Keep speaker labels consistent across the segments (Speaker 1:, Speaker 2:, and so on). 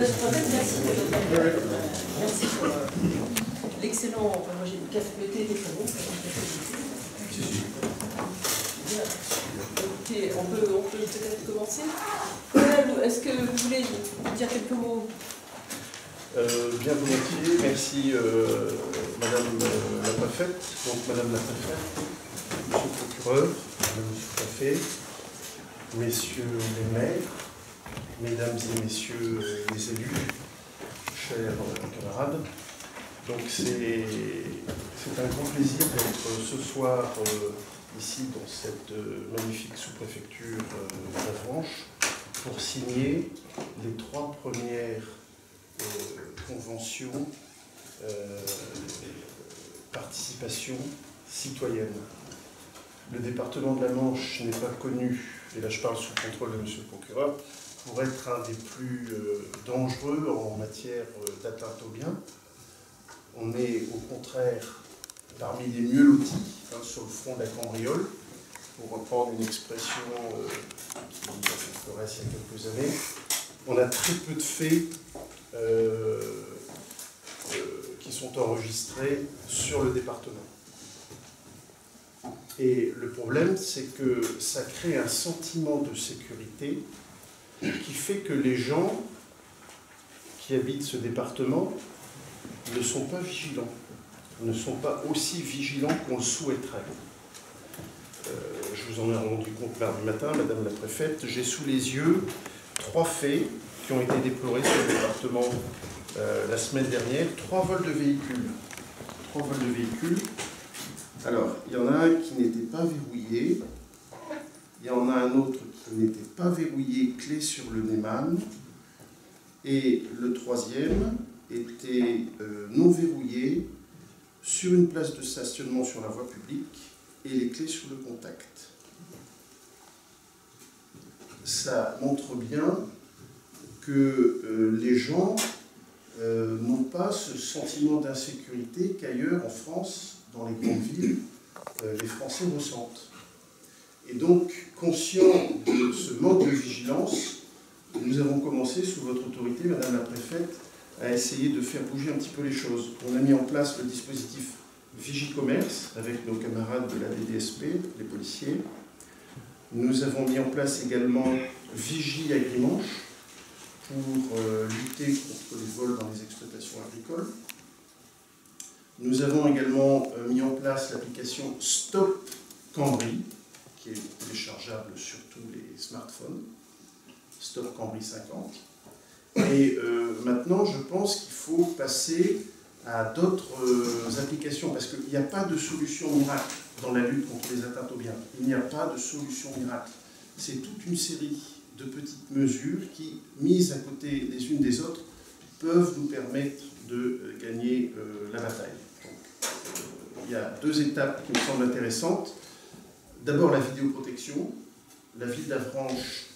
Speaker 1: Merci pour l'excellent. Enfin, moi, le thé était très bon. Écoutez, on peut peut-être commencer. Est-ce que vous voulez dire quelques mots?
Speaker 2: Bien volontiers. Merci Madame la préfète, donc Madame la préfète, Monsieur le procureur, Madame le sous-préfet, Messieurs les maires, Mesdames et Messieurs les élus, chers camarades. Donc c'est un grand plaisir d'être ce soir ici dans cette magnifique sous-préfecture d'Avranches pour signer les 3 premières conventions participation citoyenne. Le département de la Manche n'est pas connu, et là je parle sous contrôle de Monsieur le procureur, pour être un des plus dangereux en matière d'atteinte aux biens. On est au contraire parmi les mieux lotis sur le front de la cambriole, pour reprendre une expression qui apparaissait il y a quelques années. On a très peu de faits qui sont enregistrés sur le département. Et le problème, c'est que ça crée un sentiment de sécurité qui fait que les gens qui habitent ce département ne sont pas vigilants, ne sont pas aussi vigilants qu'on le souhaiterait. Je vous en ai rendu compte mardi matin, Madame la préfète, j'ai sous les yeux 3 faits qui ont été déplorés sur le département la semaine dernière, 3 vols de véhicules. 3 vols de véhicules. Alors, il y en a un qui n'était pas verrouillé, il y en a un autre qui n'était pas verrouillé, clé sur le Neyman, et le 3e était non verrouillé sur une place de stationnement sur la voie publique et les clés sur le contact. Ça montre bien que les gens n'ont pas ce sentiment d'insécurité qu'ailleurs en France, dans les grandes villes, les Français ressentent. Et donc, conscients de ce manque de vigilance, nous avons commencé, sous votre autorité, Madame la préfète, à essayer de faire bouger un petit peu les choses. On a mis en place le dispositif Vigicommerce avec nos camarades de la DDSP, les policiers. Nous avons mis en place également Vigie Agrimanche pour lutter contre les vols dans les exploitations agricoles. Nous avons également mis en place l'application Stop Cambri, qui est téléchargeable sur tous les smartphones, Stop Cambri 50. Et maintenant, je pense qu'il faut passer à d'autres applications, parce qu'il n'y a pas de solution miracle dans la lutte contre les atteintes aux biens. Il n'y a pas de solution miracle. C'est toute une série de petites mesures qui, mises à côté les unes des autres, peuvent nous permettre de gagner la bataille. Donc, il y a 2 étapes qui me semblent intéressantes. D'abord, la vidéoprotection. La ville d'Avranches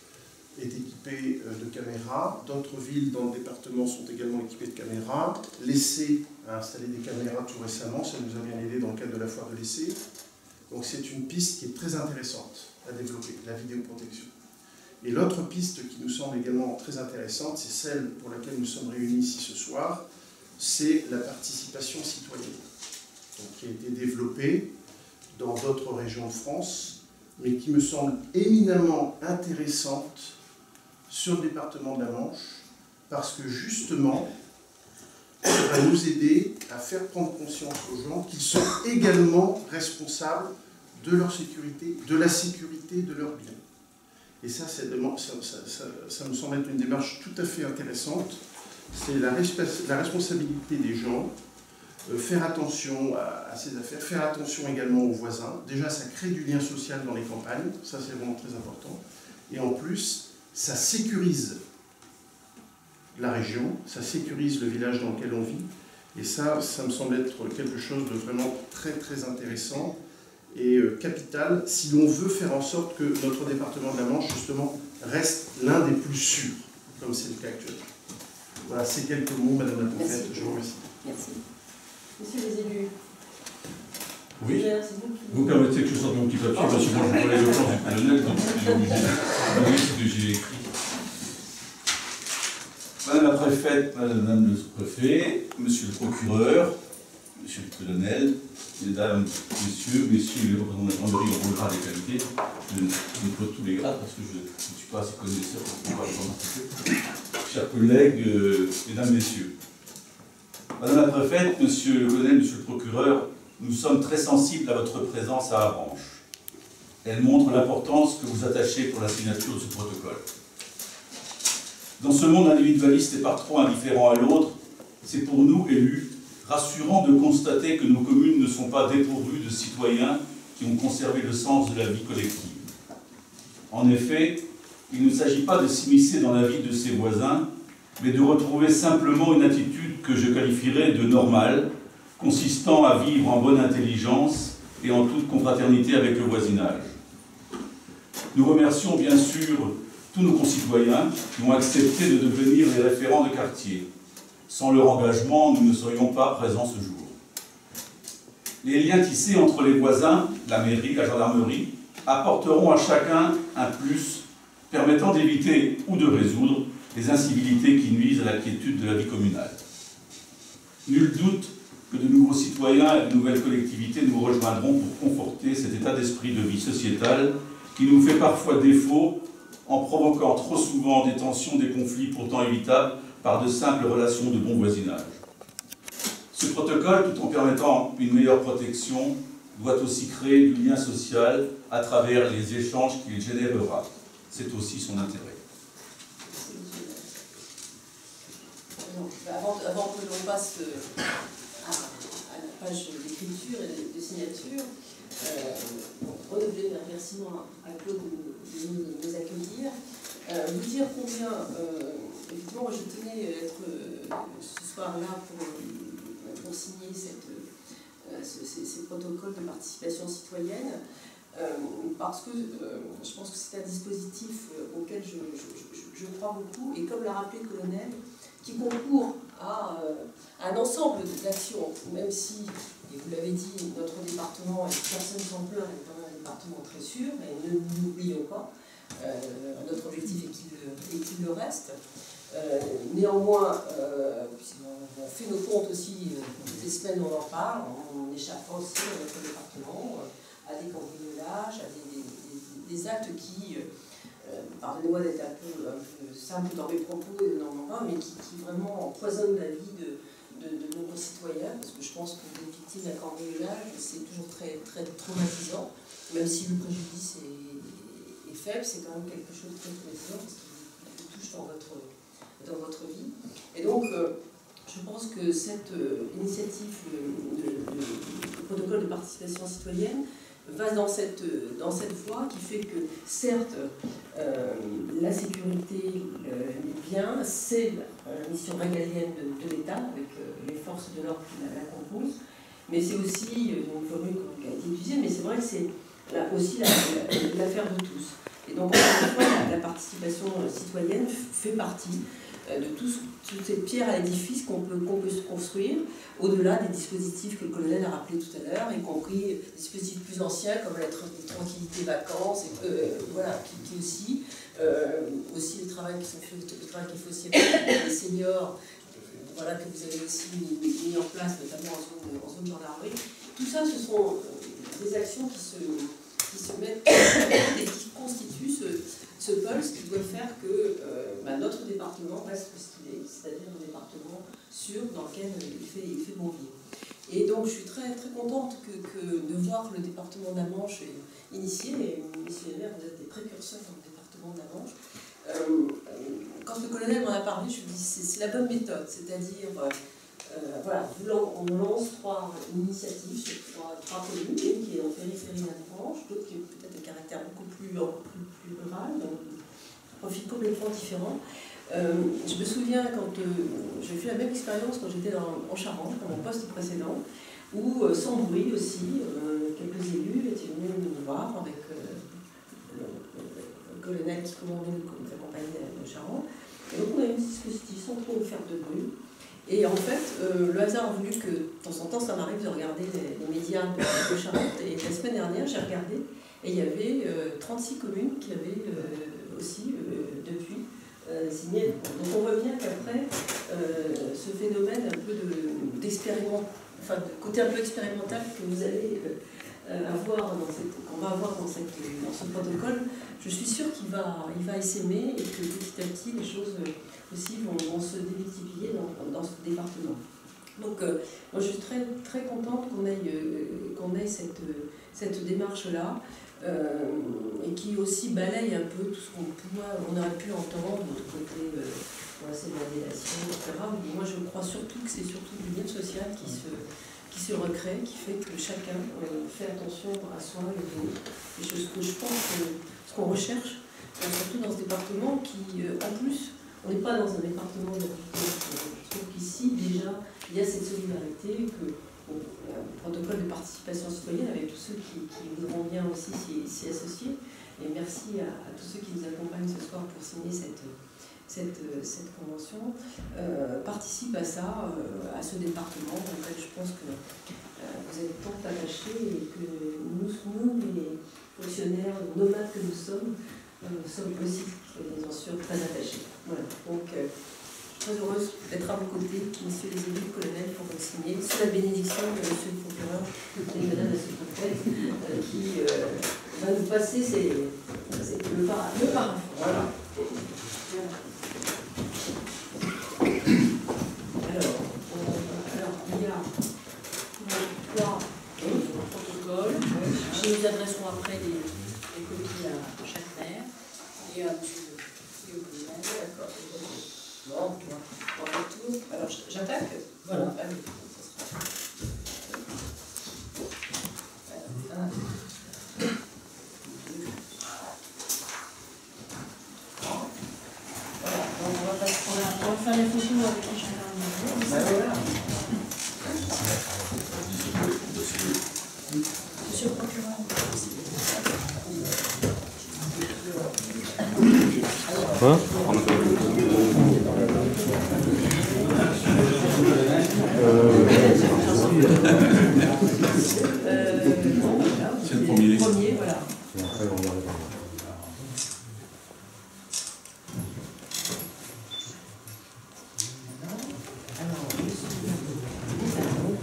Speaker 2: est équipée de caméras. D'autres villes dans le département sont également équipées de caméras. L'Essai a installé des caméras tout récemment. Ça nous a bien aidé dans le cadre de la foire de l'Essai. Donc c'est une piste qui est très intéressante à développer, la vidéoprotection. Et l'autre piste qui nous semble également très intéressante, c'est celle pour laquelle nous sommes réunis ici ce soir, c'est la participation citoyenne, donc, qui a été développée dans d'autres régions de France, mais qui me semble éminemment intéressante sur le département de la Manche, parce que justement, ça va nous aider à faire prendre conscience aux gens qu'ils sont également responsables de leur sécurité, de la sécurité de leurs biens. Et ça, ça me semble être une démarche tout à fait intéressante. C'est la responsabilité des gens, faire attention à ces affaires, faire attention également aux voisins. Déjà, ça crée du lien social dans les campagnes, ça c'est vraiment très important. Et en plus, ça sécurise la région, ça sécurise le village dans lequel on vit. Et ça me semble être quelque chose de vraiment très très intéressant et capital si l'on veut faire en sorte que notre département de la Manche, justement, reste l'un des plus sûrs, comme c'est le cas actuellement. Voilà, ces quelques mots, Madame la préfète, je vous remercie.
Speaker 1: Merci. Messieurs les élus.
Speaker 3: Oui, vous permettez que je sorte mon petit papier, parce que moi je parlais le plan du colonel, donc j'ai obligé de ce que j'ai écrit. Madame la préfète, madame le sous-préfet, monsieur le procureur, monsieur le colonel, mesdames, messieurs les représentants de la gendarmerie au regard des qualités, je ne tous les grades parce que je ne suis pas assez connaisseur pour pouvoir le remarquer. Chers collègues, mesdames, messieurs, madame la préfète, monsieur le colonel, monsieur le procureur, nous sommes très sensibles à votre présence à Avranches. Elle montre l'importance que vous attachez pour la signature de ce protocole. Dans ce monde individualiste et par trop indifférent à l'autre, c'est pour nous, élus, rassurant de constater que nos communes ne sont pas dépourvues de citoyens qui ont conservé le sens de la vie collective. En effet, il ne s'agit pas de s'immiscer dans la vie de ses voisins, mais de retrouver simplement une attitude que je qualifierais de normale, consistant à vivre en bonne intelligence et en toute confraternité avec le voisinage. Nous remercions bien sûr tous nos concitoyens qui ont accepté de devenir les référents de quartier. Sans leur engagement, nous ne serions pas présents ce jour. Les liens tissés entre les voisins, la mairie, la gendarmerie, apporteront à chacun un plus permettant d'éviter ou de résoudre les incivilités qui nuisent à la quiétude de la vie communale. Nul doute que de nouveaux citoyens et de nouvelles collectivités nous rejoindront pour conforter cet état d'esprit de vie sociétale qui nous fait parfois défaut en provoquant trop souvent des tensions, des conflits pourtant évitables par de simples relations de bon voisinage. Ce protocole, tout en permettant une meilleure protection, doit aussi créer du lien social à travers les échanges qu'il générera. C'est aussi son intérêt.
Speaker 1: Avant que l'on passe à la page d'écriture et de signature, renouveler mes remerciements à Claude de nous accueillir. Vous dire combien, effectivement, moi je tenais à être ce soir-là pour signer ces protocoles de participation citoyenne, parce que je pense que c'est un dispositif auquel je crois beaucoup, et comme l'a rappelé le colonel, qui concourt à un ensemble d'actions, même si, et vous l'avez dit, notre département, et personne s'en plaint, est quand même un département très sûr, et ne l'oublions pas, notre objectif est qu'il le reste. Néanmoins, on fait nos comptes aussi, des semaines on en parle, on échappe pas aussi à notre département, à des cambriolages, à des actes qui, pardonnez-moi d'être un peu simple dans mes propos et dans mon vin, mais qui vraiment empoisonnent la vie de nos concitoyens, parce que je pense que les victimes d'un cambriolage, c'est toujours très, très traumatisant, même si le préjudice est faible, c'est quand même quelque chose de très traumatisant, parce qu'il vous touche dans votre vie. Et donc, je pense que cette initiative de protocole de participation citoyenne va dans cette voie qui fait que, certes, la sécurité, les biens, c'est la mission régalienne de l'État, avec les forces de l'ordre qui la composent, mais c'est aussi une formule qui a été utilisée, mais c'est vrai que c'est aussi l'affaire de tous. Et donc, encore une fois, la participation citoyenne fait partie de toutes ces pierres à l'édifice qu'on peut se construire, au-delà des dispositifs que le colonel a rappelés tout à l'heure, y compris des dispositifs plus anciens comme la tranquillité vacances, voilà, qui aussi le travail qui est fait aussi avec les seniors, voilà, que vous avez aussi mis en place, notamment en zone gendarmerie. Tout ça, ce sont des actions qui se mettent et qui constituent ce pulse qui doit faire que notre département reste ce qu'il est, c'est-à-dire un département sûr dans lequel il fait bon vivre. Et donc je suis très, très contente de voir le département de la Manche initié, et messieurs les maires, vous êtes des précurseurs dans le département de la Manche. Quand le colonel m'en a parlé, je me dis c'est la bonne méthode, c'est-à-dire voilà, on lance 3 initiatives sur 3 communes, une qui est en périphérie de la Manche, d'autres qui ont peut-être un caractère beaucoup plus rural, donc un profil complètement différent. Je me souviens quand j'ai fait la même expérience quand j'étais en Charente, dans mon poste précédent, où sans bruit aussi, quelques élus étaient venus nous voir avec le colonel qui commandait, qui accompagnait le Charente. Et donc on a eu une dispositif sans trop faire de bruit. Et en fait, le hasard a voulu que, de temps en temps, ça m'arrive de regarder les médias de Charente. Et la semaine dernière, j'ai regardé, et il y avait 36 communes qui avaient aussi, depuis, signé. Donc on voit bien qu'après, côté un peu expérimental que vous allez qu'on va avoir dans ce protocole, je suis sûre qu'il va essaimer et que petit à petit les choses aussi vont se démultiplier dans ce département. Donc moi je suis très, très contente qu'on ait cette démarche-là et qui aussi balaye un peu tout ce qu'on aurait pu entendre de l'autre côté, c'est de la délation, etc. Mais moi je crois surtout que c'est surtout du lien social qui se recrée, qui fait que chacun fait attention à soi et aux autres. Et ce que je pense ce qu'on recherche, surtout dans ce département qui, en plus, on n'est pas dans un département de je trouve qu'ici, déjà, il y a cette solidarité, que le protocole de participation citoyenne avec tous ceux qui voudront bien aussi s'y associer. Et merci à tous ceux qui nous accompagnent ce soir pour signer cette convention, participe à ça, à ce département. En fait, je pense que vous êtes tant attachés et que nous, les fonctionnaires nomades que nous sommes aussi, bien sûr, très attachés. Voilà. Donc, je suis très heureuse d'être à vos côtés, messieurs les élus, colonels, pour signer, sous la bénédiction de monsieur le procureur et madame la sous-préfète, qui va nous passer le paragraphe. Voilà. Alors, il y a 3 protocoles. Nous adresserons après les copies à chaque maire et à M. le colonel. D'accord. Bon, on fait tout. Alors, j'attaque. Voilà. Allez. On va faire les photos avec les gendarmes. Voilà. Monsieur le procureur.
Speaker 4: Quoi ?
Speaker 3: C'est le premier.
Speaker 1: Voilà.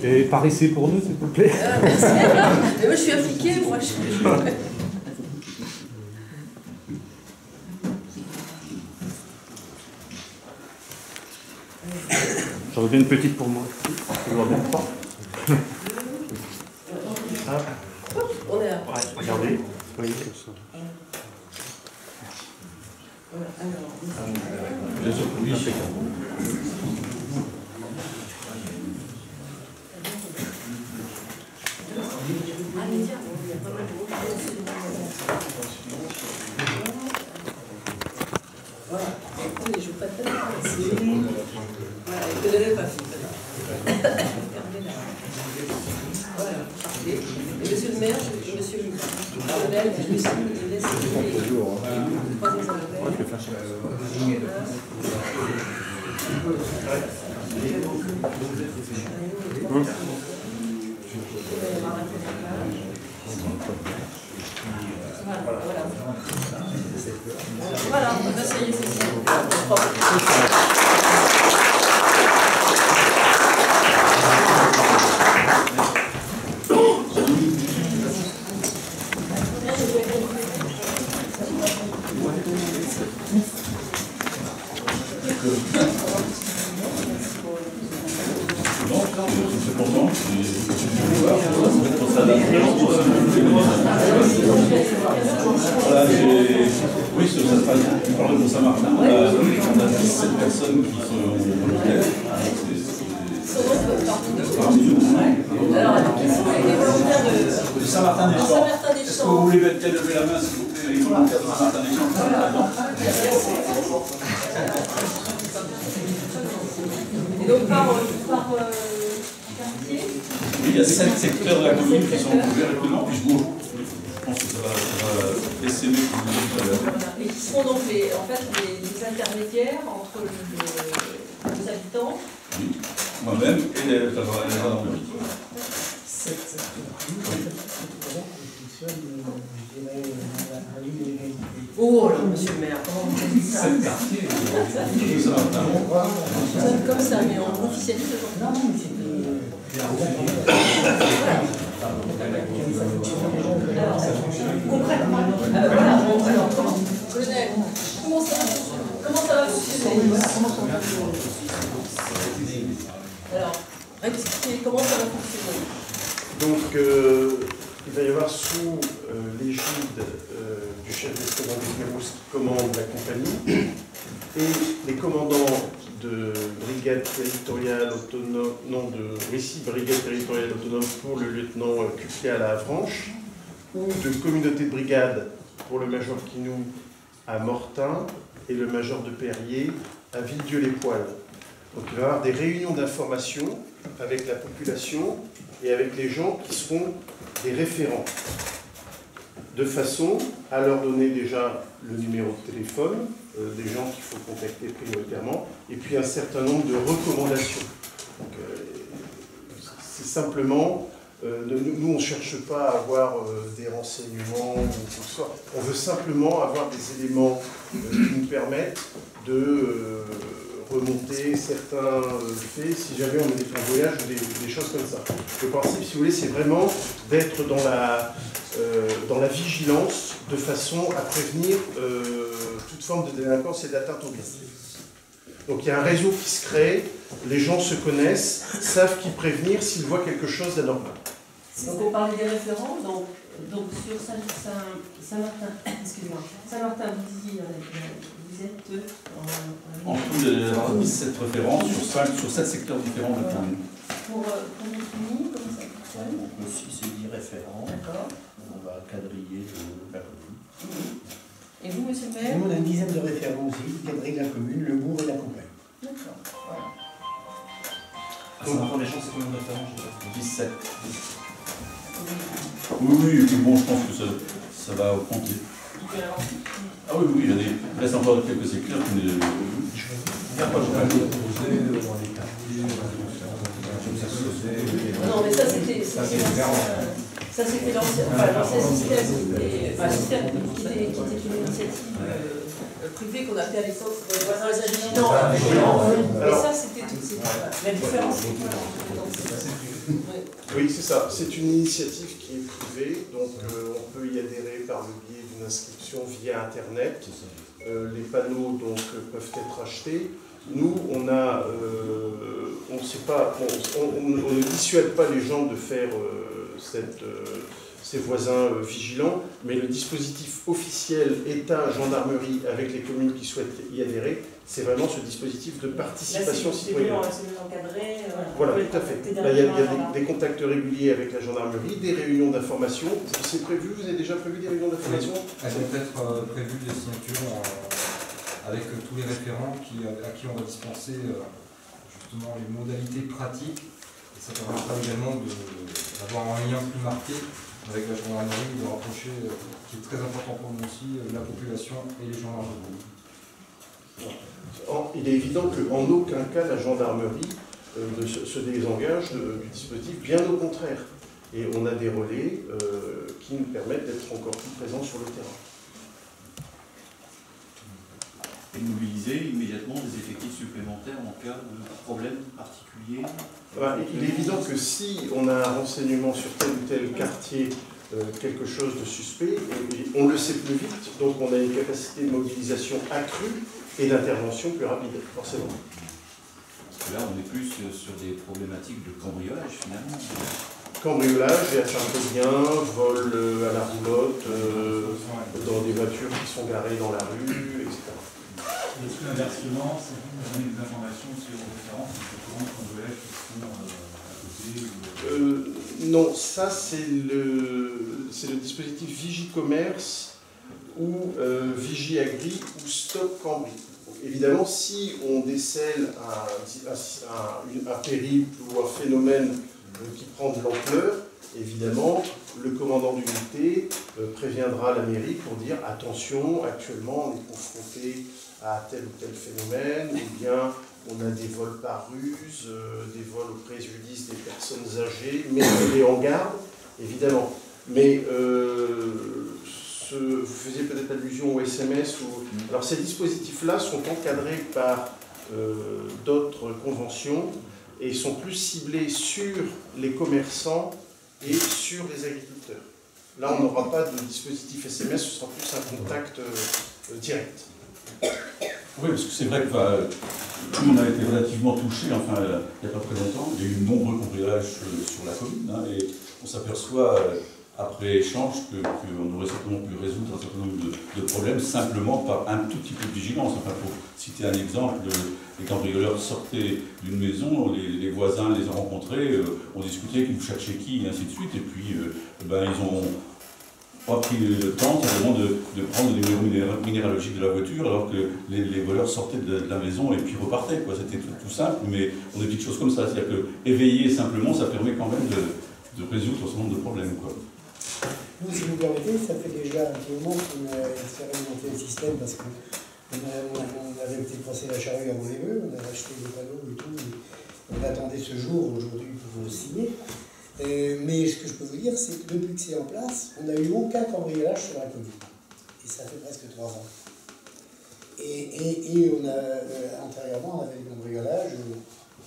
Speaker 4: Et par ici pour nous, s'il vous plaît.
Speaker 1: Merci. Mais moi, je suis impliquée. Moi,
Speaker 4: J'en veux bien une petite pour moi. Je vois bien pas.
Speaker 1: On est là.
Speaker 4: Ouais, regardez. Oui, comme ça.
Speaker 1: Voilà. Alors,
Speaker 3: Bien sûr, oui.
Speaker 1: voilà. Attendez, je ne veux pas te faire. Voilà, et que de l'œil pas fait. Voilà, parfait. Et monsieur le maire, monsieur le colonel, je me suis laissé les 3 Voilà, ça y est, c'est ça.
Speaker 3: Voilà, oui, ça se passe. Tu parles de Saint-Martin. On a 17 personnes qui sont volontaires.
Speaker 1: Alors, qui sont les volontaires
Speaker 3: de Saint-Martin-des-Champs. Est-ce que vous voulez bien lever la main, s'il vous plaît, les volontaires de Saint-Martin-des-Champs?
Speaker 1: Et donc, par quartier?
Speaker 3: Oui, il y a 7 secteurs de la commune qui sont couverts actuellement, puis je pense que ça va essaimer tout le monde.
Speaker 1: Et qui seront donc les intermédiaires entre les habitants.
Speaker 3: Oui, moi-même et les gendarmes.
Speaker 1: Oh là, monsieur le maire, comment vous dites ça?
Speaker 3: 7 quartiers de Saint-Martin.
Speaker 1: Comme ça, mais on officialise aujourd'hui. Colonel, comment ça va fonctionner? Alors, expliquez comment ça va fonctionner.
Speaker 2: Donc, il va y avoir sous l'égide du chef d'escadron des Pérouse qui commande la compagnie et les commandants de brigade territoriale autonome, brigade territoriale autonome pour le lieutenant Cuclé à la Avranches, ou de communauté de brigade pour le major Quinou à Mortain et le major de Perrier à Villedieu-les-Poêles. Donc il va y avoir des réunions d'information avec la population et avec les gens qui seront des référents, de façon à leur donner déjà le numéro de téléphone, des gens qu'il faut contacter prioritairement, et puis un certain nombre de recommandations. C'est simplement, nous on ne cherche pas à avoir des renseignements ou quoi que ce soit, on veut simplement avoir des éléments qui nous permettent de remonter certains faits, si jamais on est en voyage ou des choses comme ça. Le principe, si vous voulez, c'est vraiment d'être dans la vigilance de façon à prévenir toute forme de délinquance et d'atteinte au bien. Donc il y a un réseau qui se crée, les gens se connaissent, savent qui prévenir s'ils voient quelque chose d'anormal.
Speaker 1: Donc on parlait des référents, donc sur Saint-Martin, excusez-moi, Saint-Martin, vous disiez, vous êtes
Speaker 3: En tout, il y a 17 références sur 7 secteurs différents de commune.
Speaker 1: Pour définir, comment ça fonctionne?
Speaker 5: Donc aussi c'est 10 référents.
Speaker 1: D'accord.
Speaker 5: On va quadriller la commune.
Speaker 1: Et vous, monsieur le maire?
Speaker 6: Nous, on a une dizaine de référents aussi, qui quadrillent la commune, le bourg et la campagne.
Speaker 1: D'accord, voilà.
Speaker 5: Pour les gens, c'est combien de référents?
Speaker 3: 17. Oui, et puis bon, je pense que ça va compter. Ah oui, il y a des... Il reste encore quelques secteurs qui ne...
Speaker 1: Non, mais ça c'était l'ancien système, qui était une initiative privée qu'on appelait à l'époque voisins vigilants. Mais ça c'était tout. La différence c'est que...
Speaker 2: Oui, c'est ça. C'est une initiative qui est privée, donc on peut y adhérer par le biais d'une inscription via Internet. Les panneaux donc, peuvent être achetés. Nous, on ne dissuade pas les gens de faire ces voisins vigilants, mais le dispositif officiel État, gendarmerie, avec les communes qui souhaitent y adhérer, c'est vraiment ce dispositif de participation citoyenne.
Speaker 1: C'est encadré.
Speaker 2: Voilà, tout à fait. Là, il y a des contacts réguliers avec la gendarmerie, des réunions d'information. C'est prévu, vous avez déjà prévu des réunions d'information?
Speaker 7: Elles vont être prévues des signatures avec tous les référents à qui on va dispenser justement les modalités pratiques. Et ça permettra également d'avoir un lien plus marqué avec la gendarmerie, de rapprocher, qui est très important pour nous aussi, la population et les gendarmes.
Speaker 2: Il est évident qu'en aucun cas la gendarmerie se désengage du dispositif, bien au contraire. Et on a des relais qui nous permettent d'être encore plus présents sur le terrain.
Speaker 8: Et mobiliser immédiatement des effectifs supplémentaires en cas de problème particulier.
Speaker 2: Il est évident que si on a un renseignement sur tel ou tel quartier, quelque chose de suspect, on le sait plus vite, donc on a une capacité de mobilisation accrue et d'intervention plus rapide, forcément.
Speaker 8: Parce que là, on est plus sur des problématiques de cambriolage, finalement.
Speaker 2: Cambriolage, et bien, vol à la roulotte, dans des voitures qui sont garées dans la rue, etc.
Speaker 9: Est-ce que inversement, c'est vous qui donnez des informations sur les références, justement, cambriolage qui sont à côté
Speaker 2: Non, ça c'est le dispositif Vigicommerce ou Vigiagri ou Stop Cambri. Évidemment, si on décèle un périple ou un phénomène qui prend de l'ampleur, évidemment, le commandant d'unité préviendra la mairie pour dire attention, actuellement on est confronté à tel ou tel phénomène, ou bien on a des vols par ruse, des vols au préjudice des personnes âgées, mettez-les en garde, évidemment. Mais vous faisiez peut-être allusion au SMS. Alors ces dispositifs-là sont encadrés par d'autres conventions et ils sont plus ciblés sur les commerçants et sur les agriculteurs. Là, on n'aura pas de dispositif SMS, ce sera plus un contact direct.
Speaker 3: Oui, parce que c'est vrai que tout le monde a été relativement touché, enfin, il n'y a pas très longtemps. Il y a eu de nombreux cambriolages sur la commune, hein, et on s'aperçoit, après échange, qu'on aurait certainement pu résoudre un certain nombre de problèmes simplement par un tout petit peu de vigilance. Enfin, pour citer un exemple, les cambrioleurs sortaient d'une maison, les voisins les ont rencontrés, ont discuté qui vous cherchez qui, et ainsi de suite, et puis ils ont pas pris le temps simplement de prendre des numéros minéralogiques de la voiture alors que les voleurs sortaient de la maison et puis repartaient. C'était tout simple, mais on a des petites choses comme ça. C'est-à-dire que éveiller simplement, ça permet quand même de résoudre un certain nombre de problèmes, quoi.
Speaker 6: Nous, si vous permettez, ça fait déjà un petit moment qu'on a expérimenté le système parce qu'on avait peut-être passé la charrue avant les bœufs, on avait acheté des panneaux et tout, et on attendait ce jour aujourd'hui pour signer. Mais ce que je peux vous dire, c'est que depuis que c'est en place, on n'a eu aucun cambriolage sur la commune. Et ça fait presque 3 ans. Et on a, antérieurement, on avait des cambriolages,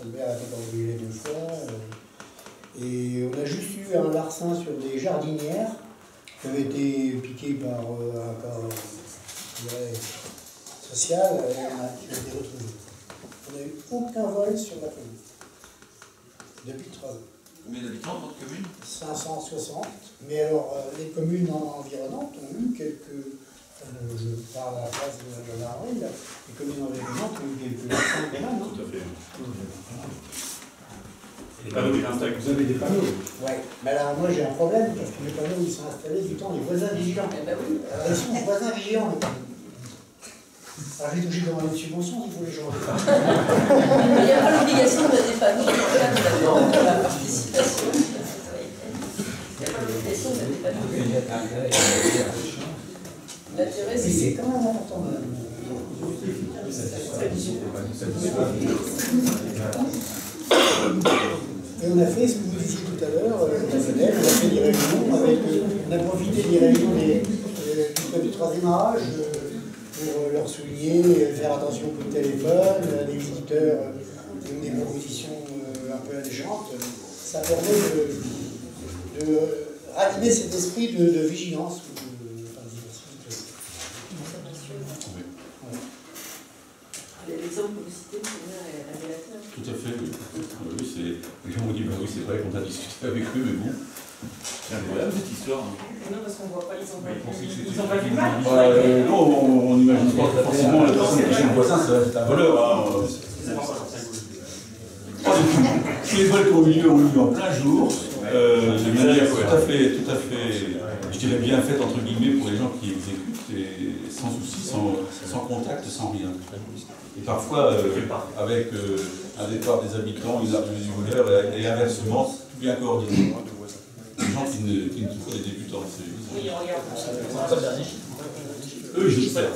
Speaker 6: Albert a été cambriolé 2 fois, et on a juste eu un larcin sur des jardinières qui avaient été piquées par un corps social, et on a été retrouvés. On n'a eu aucun vol sur la commune. Depuis 3 ans.
Speaker 8: Combien d'habitants dans votre commune?
Speaker 6: 560. Mais alors, les communes environnantes ont eu quelques. Je parle à la place de la rue, les communes environnantes ont eu quelques larcins quand même.
Speaker 4: Tout à fait.
Speaker 9: Les panneaux, vous avez des panneaux?
Speaker 6: Ouais, mais alors moi j'ai un problème parce que les panneaux ils sont installés du temps des voisins vigilants.
Speaker 1: Eh ben oui.
Speaker 6: Ils sont voisins vigilants les panneaux. Alors j'ai touché dans les subventions, il faut les changer.
Speaker 1: Il n'y a pas l'obligation de mettre des panneaux dans le cadre de la participation. Il n'y a pas l'obligation de mettre des panneaux. L'intérêt,
Speaker 6: C'est quand même important. Et on a fait ce que vous disiez tout à l'heure, on a fait des réunions, on a profité des réunions du 3e âge pour leur souligner, faire attention au coup de téléphone, les visiteurs ont des propositions un peu alléchantes. Ça permet de ranimer cet esprit de vigilance.
Speaker 1: L'exemple que vous citez, c'est révélateur.
Speaker 3: Tout à fait, oui. Les gens m'ont dit, oui, c'est vrai qu'on a discuté avec eux, mais bon.
Speaker 8: C'est incroyable cette histoire.
Speaker 1: Non, parce qu'on ne voit pas, ils
Speaker 9: Ils ont pas vu le mal.
Speaker 3: Non, on n'imagine pas forcément la personne qui est chez le voisin, c'est un voleur. Tous les vols qui ont eu lieu en plein jour, de manière tout à fait, je dirais bien faite, entre guillemets, pour les gens qui exécutent, et sans souci, sans contact, sans rien. Et parfois, avec un départ des habitants, une arrivée du voleur, et inversement, tout bien coordonné. Les gens qui ne sont pas des débutants, c'est juste.
Speaker 1: Oui, regarde.
Speaker 3: Eux, j'espère.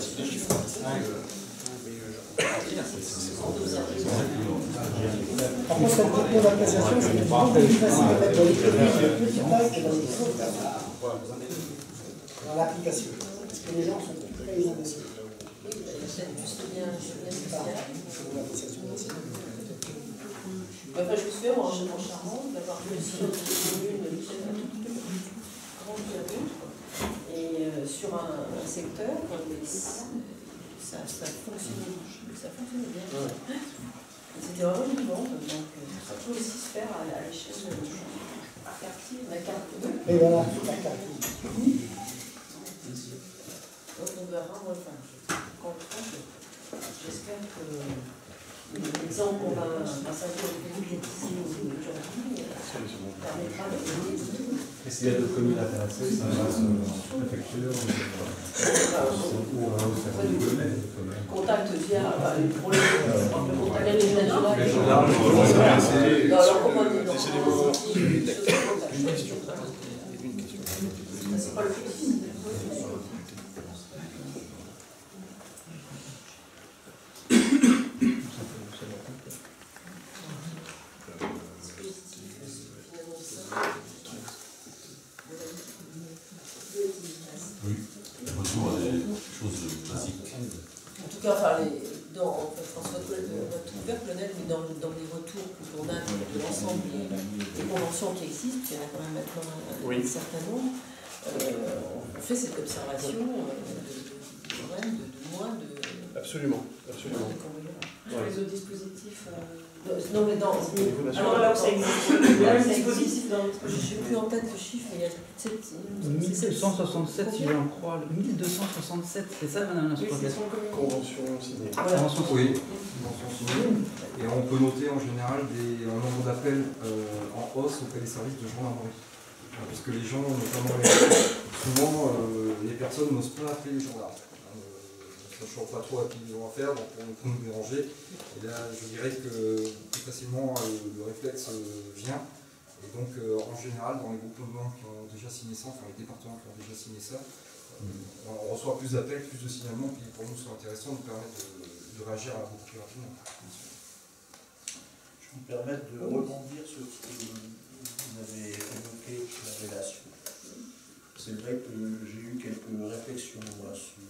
Speaker 6: Par contre, cette petite d'appréciation, c'est beaucoup plus facile à mettre dans les communes de petite taille que dans les grosses tailles. Dans l'application. Parce que les gens sont très indécis.
Speaker 1: Enfin, je me souviens, en Charente, d'avoir réussi dans une commune grande que l'autre, et sur un secteur, ça fonctionnait bien. C'était vraiment vivant, donc ça peut aussi se faire à l'échelle d'un quartier, d'un quartier.
Speaker 6: Et voilà, c'est un quartier.
Speaker 1: Donc on verra, moi, j'espère que l'exemple qu'on va synthétiser aujourd'hui permettra de...
Speaker 9: Et s'il y a d'autres communes intéressées, ça va sur la préfecture ou
Speaker 1: contact via pour le contact régional. C'est pas le plus.
Speaker 3: Oui, retour à des choses classiques.
Speaker 1: En tout cas, enfin, François va tout ouvert, colonel, mais dans les retours qu'on a de l'ensemble des conventions qui existent, il y en a quand même maintenant un certain nombre, on fait cette observation de moins de...
Speaker 2: Absolument, absolument.
Speaker 1: Sur les autres dispositifs...
Speaker 2: Non, mais dans...
Speaker 1: Alors là où ça existe, il y a un dispositif dans... Je n'ai plus en tête le chiffre, mais il y a
Speaker 10: 1267, si j'en crois. 1267, c'est ça, madame la secrétaire?
Speaker 2: Convention signée.
Speaker 10: Convention
Speaker 7: signée. Convention signée. Et on peut noter en général un nombre d'appels en hausse auprès des services de gendarmerie. Parce que les gens, notamment souvent, les personnes n'osent pas appeler les gendarmes. Ne sachant pas trop à qui ils ont affaire, donc pour nous déranger. Et là, je dirais que plus facilement le réflexe vient. Et donc, en général, dans les groupements qui ont déjà signé ça, enfin les départements qui ont déjà signé ça, on reçoit plus d'appels, plus de signalements qui pour nous sont intéressants, nous permettent de réagir beaucoup plus rapidement.
Speaker 5: Je me permets de rebondir sur ce que vous avez évoqué, la relation. C'est vrai que j'ai eu quelques réflexions moi, sur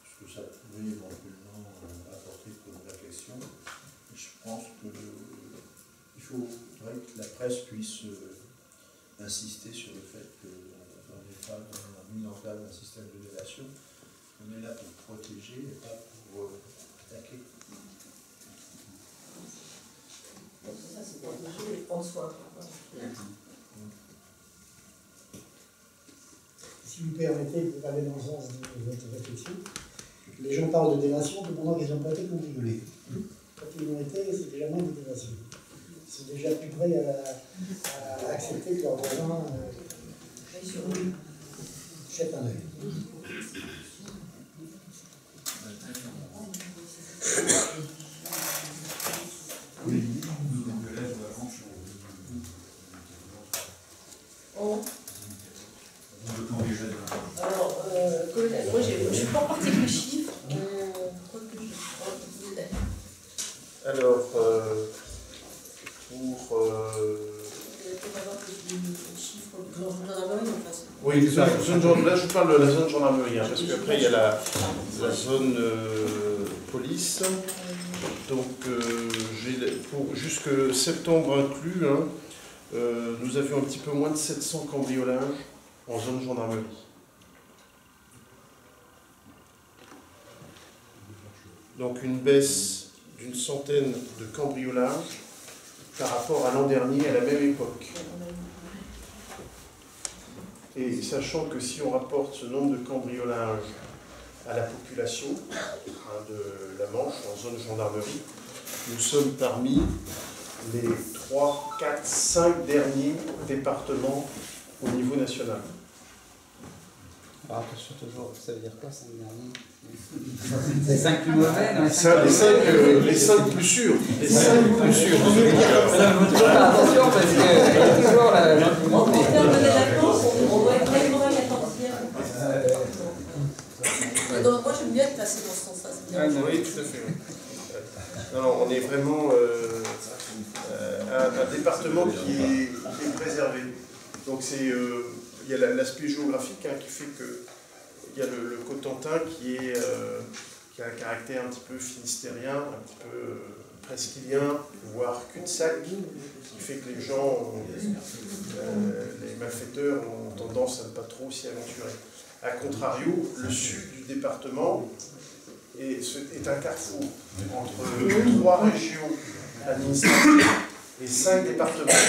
Speaker 5: ce que ça pouvait éventuellement apporter comme réflexion. Et je pense qu'il faudrait que la presse puisse insister sur le fait qu'on n'est pas dans la mise en place d'un système de délation. On est là pour protéger et pas pour attaquer.
Speaker 1: Ça, c'est protéger en soi.
Speaker 6: Si vous permettez, vous allez dans le sens de votre réflexion. Les gens parlent de délation pendant qu'ils n'ont pas été cambriolés. Quand ils l'ont été, c'est déjà moins de délation. Ils sont déjà plus prêts à accepter que leurs voisins jettent un œil.
Speaker 9: Oui.
Speaker 1: Alors, colonel, moi je ne suis pas partie avec les chiffres.
Speaker 2: Alors, oui, là je vous parle de la zone gendarmerie, hein, parce qu'après il y a la zone police. Donc, pour jusque septembre inclus, hein, nous avions un petit peu moins de 700 cambriolages en zone gendarmerie. Donc une baisse d'une centaine de cambriolages par rapport à l'an dernier à la même époque. Et sachant que si on rapporte ce nombre de cambriolages à la population de la Manche, en zone gendarmerie, nous sommes parmi les 3, 4, 5 derniers départements au niveau national.
Speaker 10: Alors attention toujours, ça veut dire quoi 5 derniers? Les 5 plus mauvais, non?
Speaker 2: Les 5 plus sûrs. Les 5 plus sûrs.
Speaker 10: Ça faut toujours faire attention parce qu'il y a toujours la...
Speaker 1: En termes de délinquance, on doit être très loin la Donc moi j'aime bien être placé dans ce sens-là.
Speaker 2: Oui, tout à fait. Non, on est vraiment un département qui est préservé. Donc il y a l'aspect géographique qui fait que il y a le Cotentin qui a un caractère un petit peu finistérien, un petit peu presqu'ilien, voire cul-de-sac, qui fait que les gens, les malfaiteurs ont tendance à ne pas trop s'y aventurer. A contrario, le sud du département est un carrefour entre 3 régions administratives et 5 départements.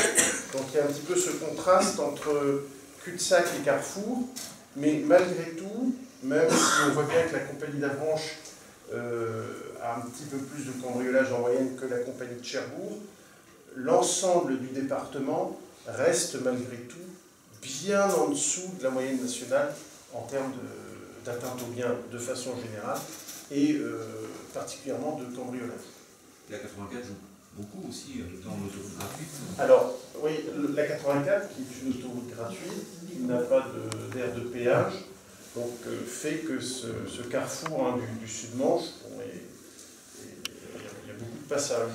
Speaker 2: Donc il y a un petit peu ce contraste entre cul-de-sac et carrefour, mais malgré tout, même si on voit bien que la compagnie d'Avranches a un petit peu plus de cambriolage en moyenne que la compagnie de Cherbourg, l'ensemble du département reste malgré tout bien en dessous de la moyenne nationale en termes d'atteinte aux biens de façon générale et particulièrement de cambriolage.
Speaker 8: La 84 joue beaucoup aussi dans l'autoroute gratuite.
Speaker 2: Alors, oui, la 84, qui est une autoroute gratuite, qui n'a pas d'aire de péage, donc fait que ce carrefour du Sud-Manche, il y a beaucoup de passages.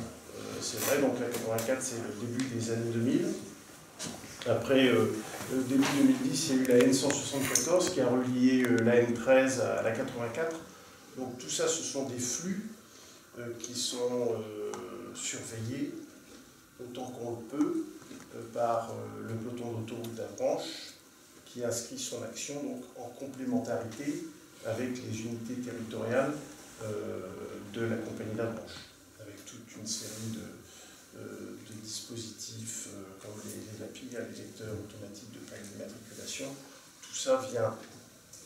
Speaker 2: C'est vrai, donc la 84, c'est le début des années 2000. Après, début 2010, il y a eu la N174 qui a relié la N13 à la 84. Donc tout ça, ce sont des flux qui sont surveillés autant qu'on le peut par le peloton d'autoroute de la branche qui inscrit son action donc, en complémentarité avec les unités territoriales de la compagnie de la branche, avec toute une série de dispositifs comme les API, les lecteurs automatiques de plaques d'immatriculation. Tout ça vient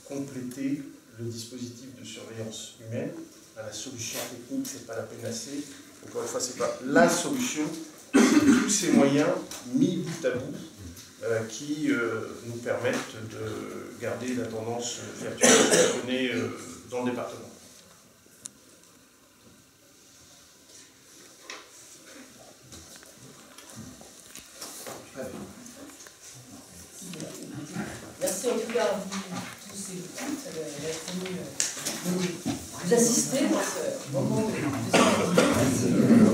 Speaker 2: compléter le dispositif de surveillance humaine. La solution technique, c'est pas la panacée. Encore une fois, c'est pas la solution. C'est tous ces moyens mis bout à bout qui nous permettent de garder la tendance vertueuse qu'on connaît dans le département.
Speaker 1: Merci en tout cas à vous tous et vous toutes d'être venus nous assister dans ce moment de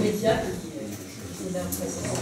Speaker 1: média qui est là précisément.